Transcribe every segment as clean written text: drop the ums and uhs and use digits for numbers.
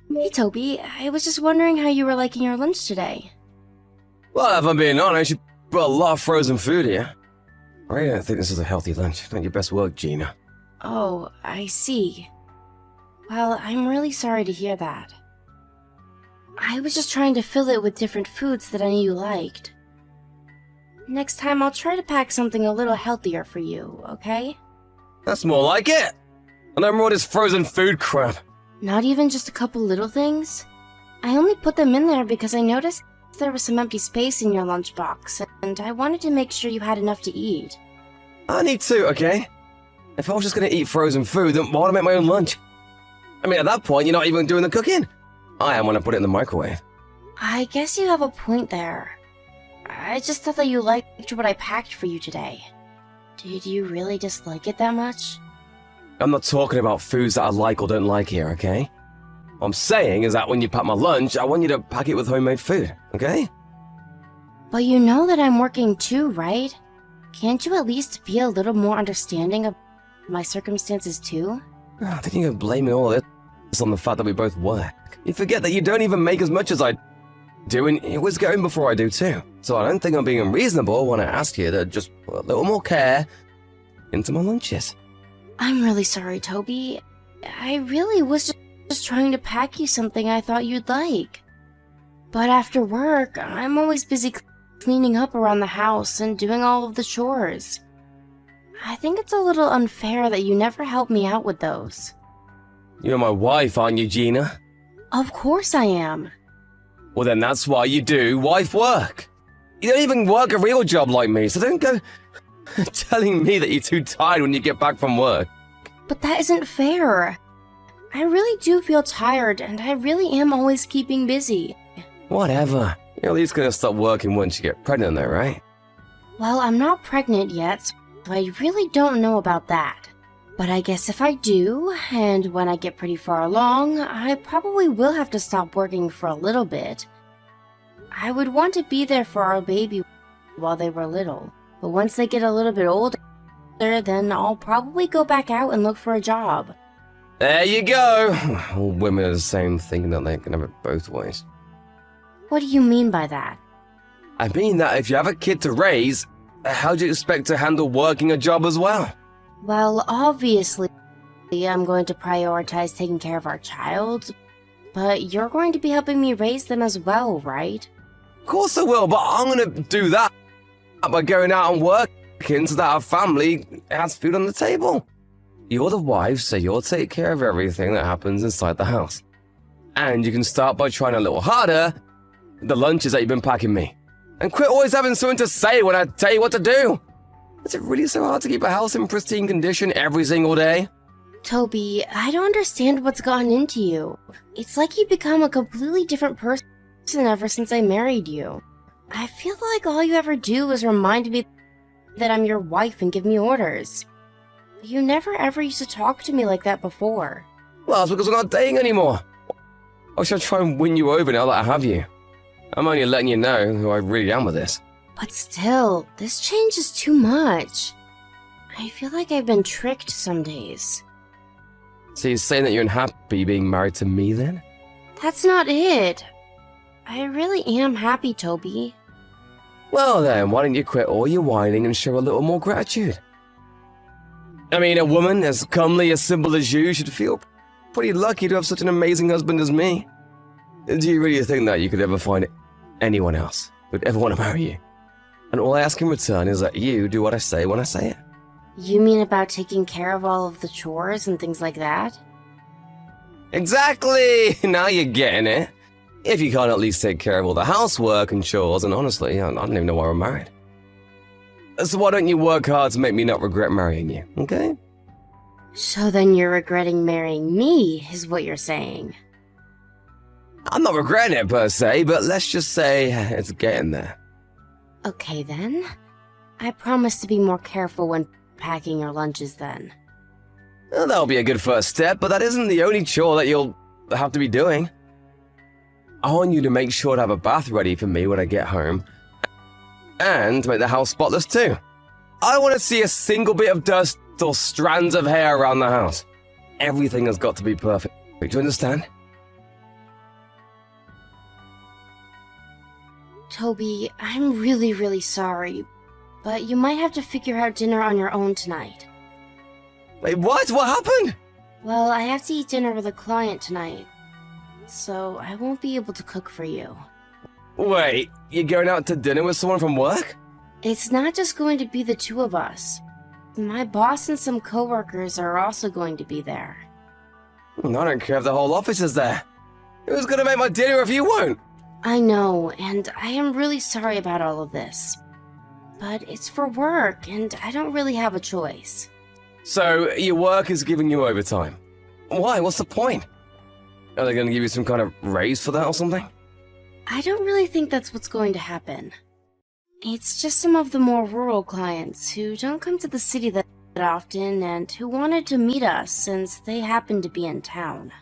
Hey Toby, I was just wondering how you were liking your lunch today. Well, if I'm being honest, you put a lot of frozen food here. I don't think this is a healthy lunch. Not your best work, Gina. Oh, I see. Well, I'm really sorry to hear that. I was just trying to fill it with different foods that I knew you liked. Next time I'll try to pack something a little healthier for you, okay? That's more like it. I don't want this frozen food crap. Not even just a couple little things? I only put them in there because I noticed there was some empty space in your lunchbox, and I wanted to make sure you had enough to eat. I need to, okay? If I was just gonna eat frozen food, then why would I make my own lunch? I mean, at that point, you're not even doing the cooking. I am when I put it in the microwave. I guess you have a point there. I just thought that you liked what I packed for you today. Did you really dislike it that much? I'm not talking about foods that I like or don't like here, okay? What I'm saying is that when you pack my lunch, I want you to pack it with homemade food, okay? But you know that I'm working too, right? Can't you at least be a little more understanding of my circumstances too? Oh, then you're blaming all this on the fact that we both work. You forget that you don't even make as much as I do, and it was going before I do too. So I don't think I'm being unreasonable when I ask you to just put a little more care into my lunches. I'm really sorry, Toby. I really was just trying to pack you something I thought you'd like. But after work, I'm always busy cleaning up around the house and doing all of the chores. I think it's a little unfair that you never help me out with those. You're my wife, aren't you, Gina? Of course I am. Well, then that's why you do wife work. You don't even work a real job like me, so don't go telling me that you're too tired when you get back from work. But that isn't fair. I really do feel tired, and I really am always keeping busy. Whatever. You're at least gonna stop working once you get pregnant though, right? Well, I'm not pregnant yet, so I really don't know about that. But I guess if I do, and when I get pretty far along, I probably will have to stop working for a little bit. I would want to be there for our baby while they were little, but once they get a little bit older, then I'll probably go back out and look for a job. There you go. All women are the same, thinking that they can have it both ways. What do you mean by that? I mean that if you have a kid to raise, how do you expect to handle working a job as well? Well, obviously, I'm going to prioritize taking care of our child, but you're going to be helping me raise them as well, right? Of course I will, but I'm gonna do that by going out and working so that our family has food on the table. You're the wife, so you'll take care of everything that happens inside the house. And you can start by trying a little harder with the lunches that you've been packing me. And quit always having something to say when I tell you what to do. Is it really so hard to keep a house in pristine condition every single day? Toby, I don't understand what's gotten into you. It's like you've become a completely different person ever since I married you. I feel like all you ever do is remind me that I'm your wife and give me orders. You never ever used to talk to me like that before. Well, that's because we're not dating anymore. Or should I try and win you over now that I have you? I'm only letting you know who I really am with this. But still, this change is too much. I feel like I've been tricked some days. So you're saying that you're unhappy being married to me then? That's not it. I really am happy, Toby. Well then, why don't you quit all your whining and show a little more gratitude? I mean, a woman as comely, as simple as you should feel pretty lucky to have such an amazing husband as me. Do you really think that you could ever find anyone else who'd ever want to marry you? And all I ask in return is that you do what I say when I say it. You mean about taking care of all of the chores and things like that? Exactly! Now you're getting it. If you can't at least take care of all the housework and chores, and honestly, I don't even know why we're married. So why don't you work hard to make me not regret marrying you, okay? So then you're regretting marrying me, is what you're saying. I'm not regretting it per se, but let's just say it's getting there. Okay then. I promise to be more careful when packing your lunches then. Well, that'll be a good first step, but that isn't the only chore that you'll have to be doing. I want you to make sure to have a bath ready for me when I get home, and to make the house spotless too. I don't want to see a single bit of dust or strands of hair around the house. Everything has got to be perfect. Do you understand? Toby, I'm really, really sorry, but you might have to figure out dinner on your own tonight. Wait, what? What happened? Well, I have to eat dinner with a client tonight, so I won't be able to cook for you. Wait, you're going out to dinner with someone from work? It's not just going to be the two of us. My boss and some coworkers are also going to be there. I don't care if the whole office is there. Who's gonna make my dinner if you won't? I know, and I am really sorry about all of this. But it's for work, and I don't really have a choice. So, your work is giving you overtime. Why? What's the point? Are they gonna give you some kind of raise for that or something? I don't really think that's what's going to happen. It's just some of the more rural clients who don't come to the city that often and who wanted to meet us since they happen to be in town.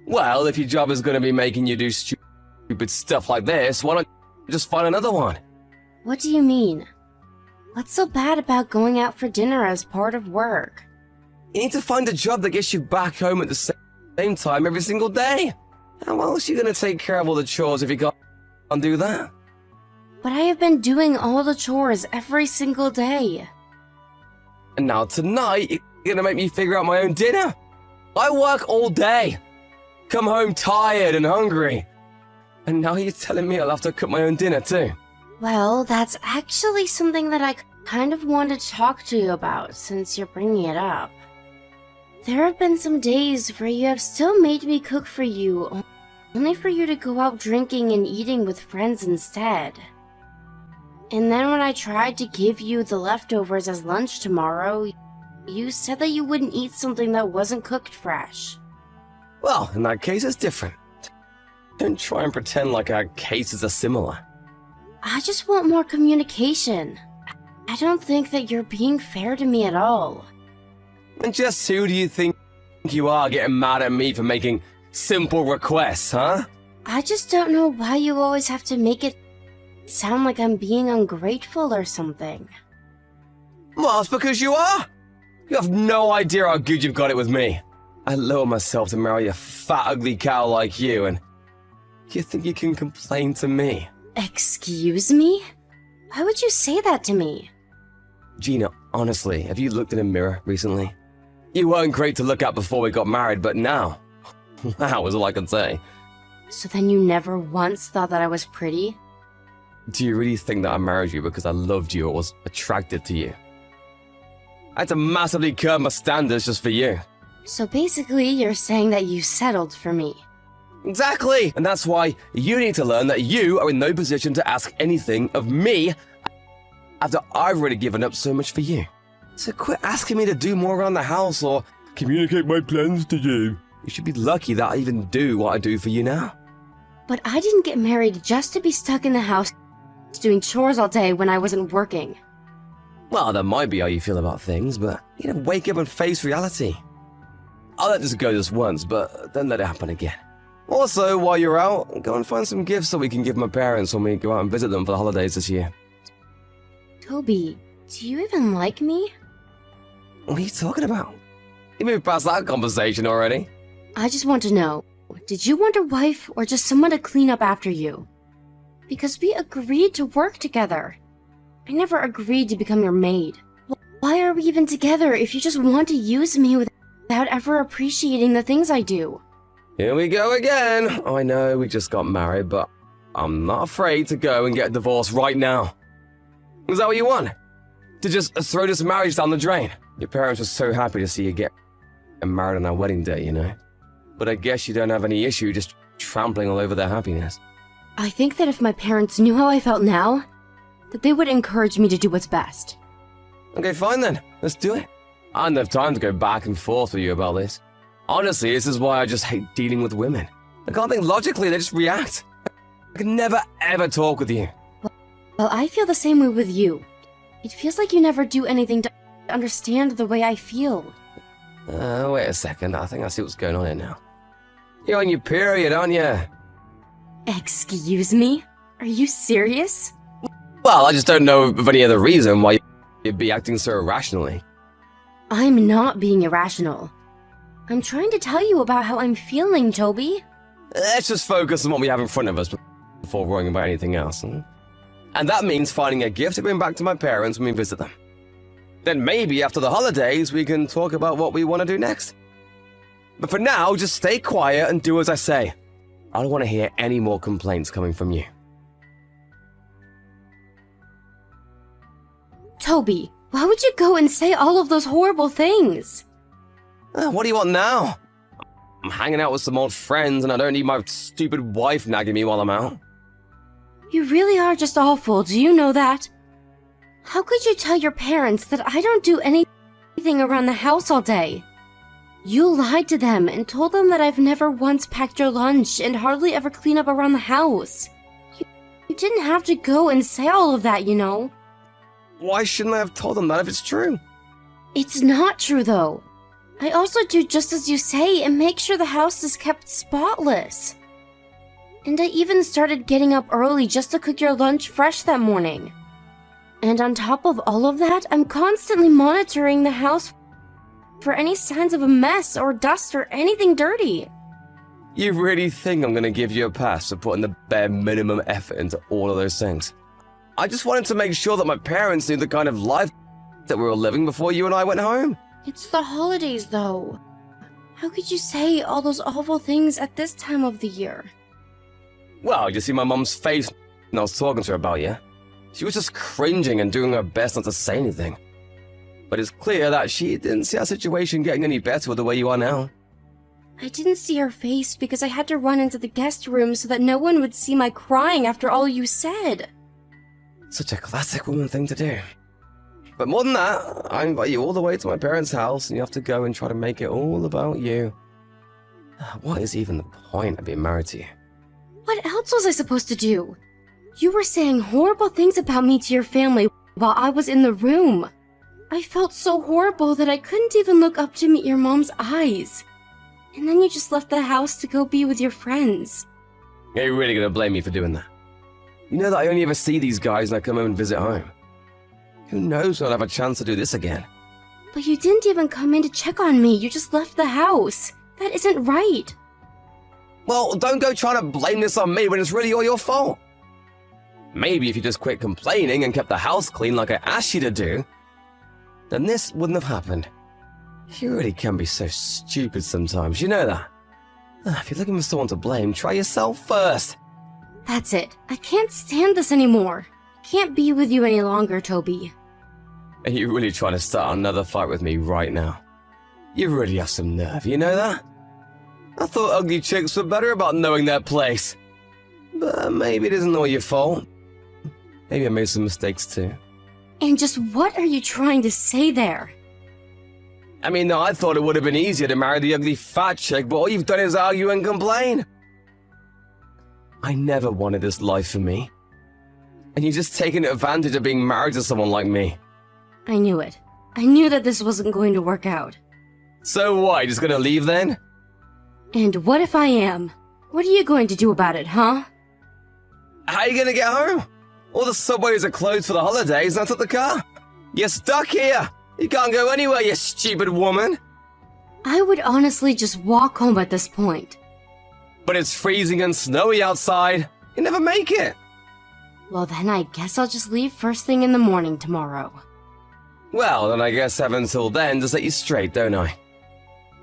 Well, if your job is gonna be making you do stupid stuff like this, why not just find another one? What do you mean? What's so bad about going out for dinner as part of work? You need to find a job that gets you back home at the same time every single day. How else are you gonna take care of all the chores if you can't do that? But I have been doing all the chores every single day. And now tonight, you're gonna make me figure out my own dinner? I work all day. Come home tired and hungry. And now you're telling me I'll have to cook my own dinner too? Well, that's actually something that I kind of wanted to talk to you about since you're bringing it up. There have been some days where you have still made me cook for you, only for you to go out drinking and eating with friends instead. And then when I tried to give you the leftovers as lunch tomorrow, you said that you wouldn't eat something that wasn't cooked fresh. Well, in that case, it's different. Don't try and pretend like our cases are similar. I just want more communication. I don't think that you're being fair to me at all. And just who do you think you are getting mad at me for making simple requests, huh? I just don't know why you always have to make it sound like I'm being ungrateful or something. Well, it's because you are. You have no idea how good you've got it with me. I lower myself to marry a fat, ugly cow like you, and you think you can complain to me? Excuse me? Why would you say that to me? Gina, honestly, have you looked in a mirror recently? You weren't great to look at before we got married, but now, wow is all I can say. So then you never once thought that I was pretty? Do you really think that I married you because I loved you or was attracted to you? I had to massively curb my standards just for you. So basically, you're saying that you settled for me. Exactly! And that's why you need to learn that you are in no position to ask anything of me after I've already given up so much for you. So quit asking me to do more around the house or communicate my plans to you. You should be lucky that I even do what I do for you now. But I didn't get married just to be stuck in the house doing chores all day when I wasn't working. Well, that might be how you feel about things, but you know, wake up and face reality. I'll let this go this once, but don't let it happen again. Also, while you're out, go and find some gifts that we can give my parents when we go out and visit them for the holidays this year. Toby, do you even like me? What are you talking about? You moved past that conversation already. I just want to know, did you want a wife or just someone to clean up after you? Because we agreed to work together. I never agreed to become your maid. Why are we even together if you just want to use me without ever appreciating the things I do? Here we go again. I know we just got married, but I'm not afraid to go and get a divorce right now. Is that what you want? To just throw this marriage down the drain? Your parents were so happy to see you get married on our wedding day, you know? But I guess you don't have any issue just trampling all over their happiness. I think that if my parents knew how I felt now, that they would encourage me to do what's best. Okay, fine then. Let's do it. I don't have time to go back and forth with you about this. Honestly, this is why I just hate dealing with women. I can't think logically, they just react. I can never ever talk with you. Well, I feel the same way with you. It feels like you never do anything to understand the way I feel. Wait a second. I think I see what's going on here now. You're on your period, aren't you? Excuse me? Are you serious? Well, I just don't know of any other reason why you'd be acting so irrationally. I'm not being irrational. I'm trying to tell you about how I'm feeling, Toby. Let's just focus on what we have in front of us before worrying about anything else. And that means finding a gift to bring back to my parents when we visit them. Then maybe after the holidays, we can talk about what we want to do next. But for now, just stay quiet and do as I say. I don't want to hear any more complaints coming from you. Toby, why would you go and say all of those horrible things? What do you want now? I'm hanging out with some old friends and I don't need my stupid wife nagging me while I'm out. You really are just awful, do you know that? How could you tell your parents that I don't do anything around the house all day? You lied to them and told them that I've never once packed your lunch and hardly ever clean up around the house. You didn't have to go and say all of that, you know. Why shouldn't I have told them that if it's true? It's not true, though. I also do just as you say and make sure the house is kept spotless. And I even started getting up early just to cook your lunch fresh that morning. And on top of all of that, I'm constantly monitoring the house for any signs of a mess or dust or anything dirty. You really think I'm going to give you a pass for putting the bare minimum effort into all of those things? I just wanted to make sure that my parents knew the kind of life that we were living before you and I went home. It's the holidays, though. How could you say all those awful things at this time of the year? Well, you see my mum's face when I was talking to her about you. She was just cringing and doing her best not to say anything. But it's clear that she didn't see our situation getting any better with the way you are now. I didn't see her face because I had to run into the guest room so that no one would see my crying after all you said. Such a classic woman thing to do. But more than that, I invite you all the way to my parents' house and you have to go and try to make it all about you. What is even the point of being married to you? What else was I supposed to do? You were saying horrible things about me to your family while I was in the room. I felt so horrible that I couldn't even look up to meet your mom's eyes. And then you just left the house to go be with your friends. Are you really gonna blame me for doing that? You know that I only ever see these guys when I come home and visit home. Who knows when I'll have a chance to do this again? But you didn't even come in to check on me, you just left the house. That isn't right. Well, don't go trying to blame this on me when it's really all your fault. Maybe if you just quit complaining and kept the house clean like I asked you to do, then this wouldn't have happened. You really can be so stupid sometimes, you know that? If you're looking for someone to blame, try yourself first. That's it. I can't stand this anymore. I can't be with you any longer, Toby. Are you really trying to start another fight with me right now? You really have some nerve, you know that? I thought ugly chicks were better about knowing their place. But maybe it isn't all your fault. Maybe I made some mistakes too. And just what are you trying to say there? I mean, I thought it would have been easier to marry the ugly fat chick, but all you've done is argue and complain. I never wanted this life for me. And you're just taking advantage of being married to someone like me. I knew it. I knew that this wasn't going to work out. So what, you just gonna leave then? And what if I am? What are you going to do about it, huh? How are you gonna get home? All the subways are closed for the holidays and I took the car. You're stuck here. You can't go anywhere, you stupid woman. I would honestly just walk home at this point. But it's freezing and snowy outside. You never make it. Well, then I guess I'll just leave first thing in the morning tomorrow. Well, then I guess I have until then to set you straight, don't I?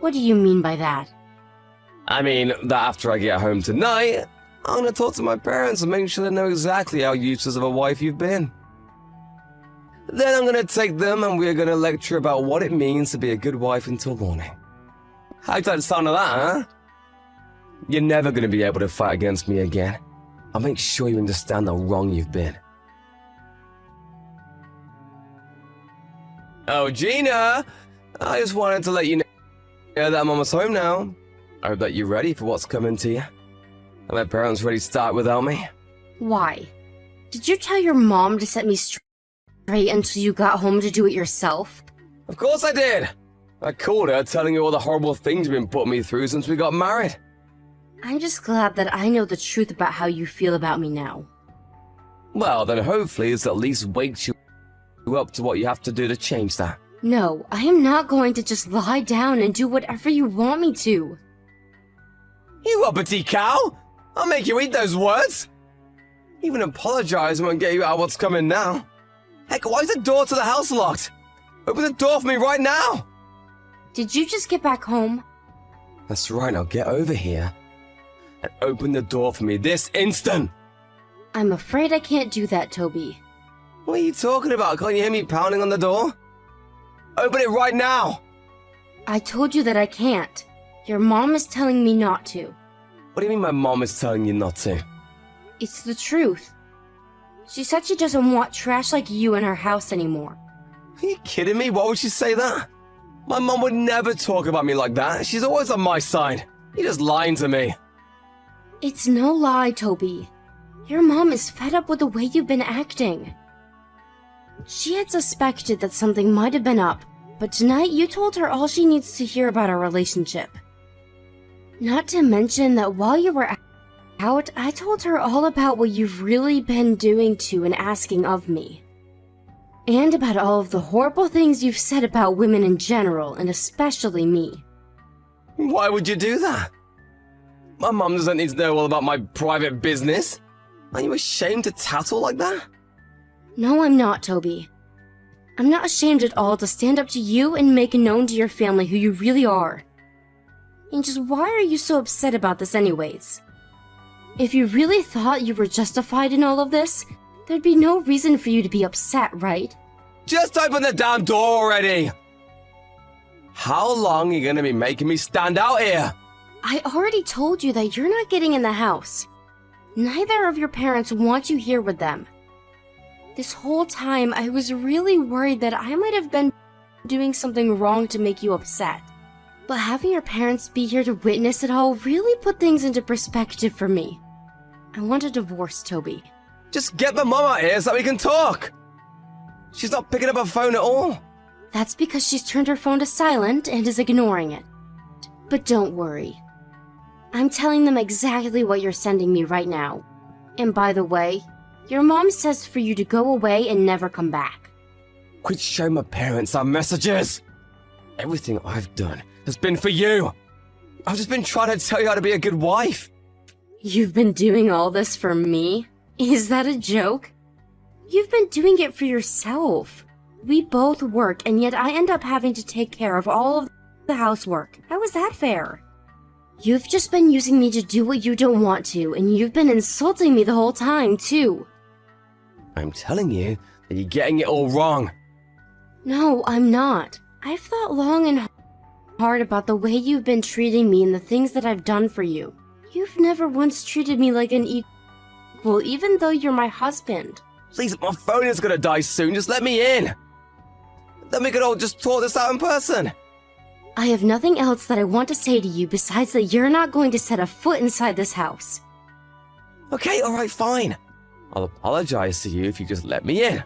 What do you mean by that? I mean, that after I get home tonight, I'm gonna talk to my parents and make sure they know exactly how useless of a wife you've been. Then I'm gonna take them and we're gonna lecture about what it means to be a good wife until morning. How'd that sound of that, huh? You're never gonna be able to fight against me again. I'll make sure you understand how wrong you've been. Oh, Gina! I just wanted to let you know that I'm almost home now. I hope that you're ready for what's coming to you. Are my parents ready to start without me? Why? Did you tell your mom to set me straight until you got home to do it yourself? Of course I did! I called her telling her all the horrible things you've been putting me through since we got married. I'm just glad that I know the truth about how you feel about me now. Well, then hopefully this at least wakes you up to what you have to do to change that. No, I am not going to just lie down and do whatever you want me to. You uppity cow! I'll make you eat those words! Even apologize won't get you out of what's coming now. Heck, why is the door to the house locked? Open the door for me right now! Did you just get back home? That's right, now get over here and open the door for me this instant! I'm afraid I can't do that, Toby. What are you talking about? Can't you hear me pounding on the door? Open it right now! I told you that I can't. Your mom is telling me not to. What do you mean my mom is telling you not to? It's the truth. She said she doesn't want trash like you in her house anymore. Are you kidding me? Why would she say that? My mom would never talk about me like that. She's always on my side. You're just lying to me. It's no lie, Toby. Your mom is fed up with the way you've been acting. She had suspected that something might have been up, but tonight you told her all she needs to hear about our relationship. Not to mention that while you were out, I told her all about what you've really been doing to and asking of me. And about all of the horrible things you've said about women in general, and especially me. Why would you do that? My mom doesn't need to know all about my private business. Are you ashamed to tattle like that? No, I'm not, Toby. I'm not ashamed at all to stand up to you and make known to your family who you really are. And just why are you so upset about this anyways? If you really thought you were justified in all of this, there'd be no reason for you to be upset, right? Just open the damn door already! How long are you gonna be making me stand out here? I already told you that you're not getting in the house. Neither of your parents want you here with them. This whole time, I was really worried that I might have been doing something wrong to make you upset. But having your parents be here to witness it all really put things into perspective for me. I want a divorce, Toby. Just get my mom out here so we can talk! She's not picking up her phone at all. That's because she's turned her phone to silent and is ignoring it. But don't worry. I'm telling them exactly what you're sending me right now. And by the way, your mom says for you to go away and never come back. Quit showing my parents our messages! Everything I've done has been for you! I've just been trying to tell you how to be a good wife! You've been doing all this for me? Is that a joke? You've been doing it for yourself. We both work, and yet I end up having to take care of all of the housework. How is that fair? You've just been using me to do what you don't want to, and you've been insulting me the whole time, too. I'm telling you that you're getting it all wrong. No, I'm not. I've thought long and hard about the way you've been treating me and the things that I've done for you. You've never once treated me like an equal, even though you're my husband. Please, my phone is gonna die soon. Just let me in. Then we could all just talk this out in person. I have nothing else that I want to say to you besides that you're not going to set a foot inside this house. Okay, alright, fine. I'll apologize to you if you just let me in.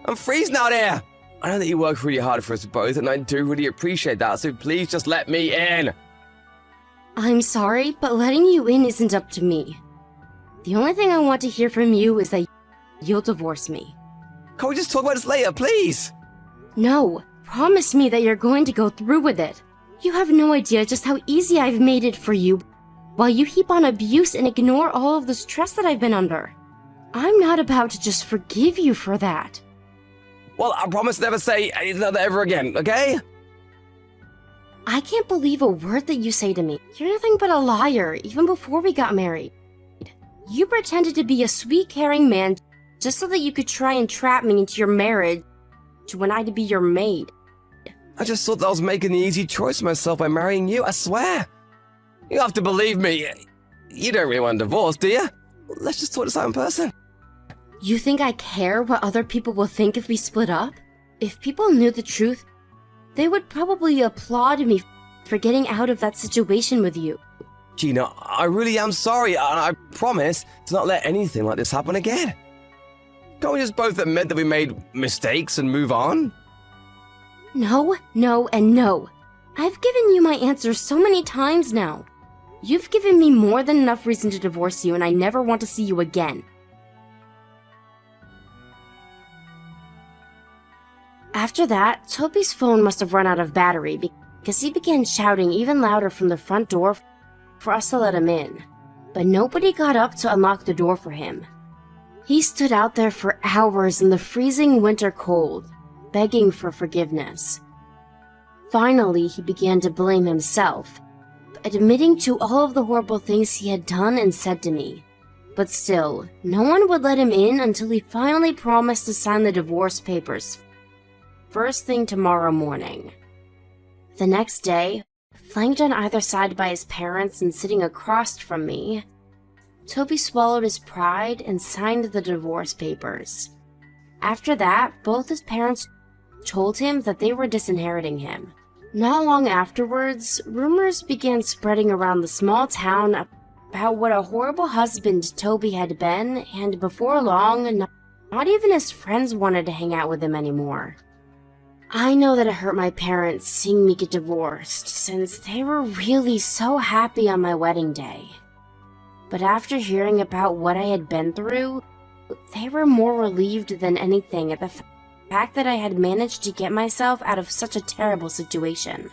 I'm freezing out here. I know that you work really hard for us both, and I do really appreciate that, so please just let me in. I'm sorry, but letting you in isn't up to me. The only thing I want to hear from you is that you'll divorce me. Can we just talk about this later, please? No, promise me that you're going to go through with it. You have no idea just how easy I've made it for you, while you heap on abuse and ignore all of the stress that I've been under. I'm not about to just forgive you for that. Well, I promise never say anything like that ever again, okay? I can't believe a word that you say to me. You're nothing but a liar, even before we got married. You pretended to be a sweet, caring man just so that you could try and trap me into your marriage when I'd be your maid. I just thought that I was making the easy choice for myself by marrying you, I swear. You have to believe me. You don't really want a divorce, do you? Let's just talk this out in person. You think I care what other people will think if we split up? If people knew the truth, they would probably applaud me for getting out of that situation with you. Gina, I really am sorry, and I promise to not let anything like this happen again. Can't we just both admit that we made mistakes and move on? No, no, and no. I've given you my answer so many times now. You've given me more than enough reason to divorce you, and I never want to see you again. After that, Toby's phone must have run out of battery because he began shouting even louder from the front door for us to let him in. But nobody got up to unlock the door for him. He stood out there for hours in the freezing winter cold, begging for forgiveness. Finally, he began to blame himself, admitting to all of the horrible things he had done and said to me. But still, no one would let him in until he finally promised to sign the divorce papers first thing tomorrow morning. The next day, flanked on either side by his parents and sitting across from me, Toby swallowed his pride and signed the divorce papers. After that, both his parents told him that they were disinheriting him. Not long afterwards, rumors began spreading around the small town about what a horrible husband Toby had been, and before long, not even his friends wanted to hang out with him anymore. I know that it hurt my parents seeing me get divorced, since they were really so happy on my wedding day. But after hearing about what I had been through, they were more relieved than anything at the fact that I had managed to get myself out of such a terrible situation.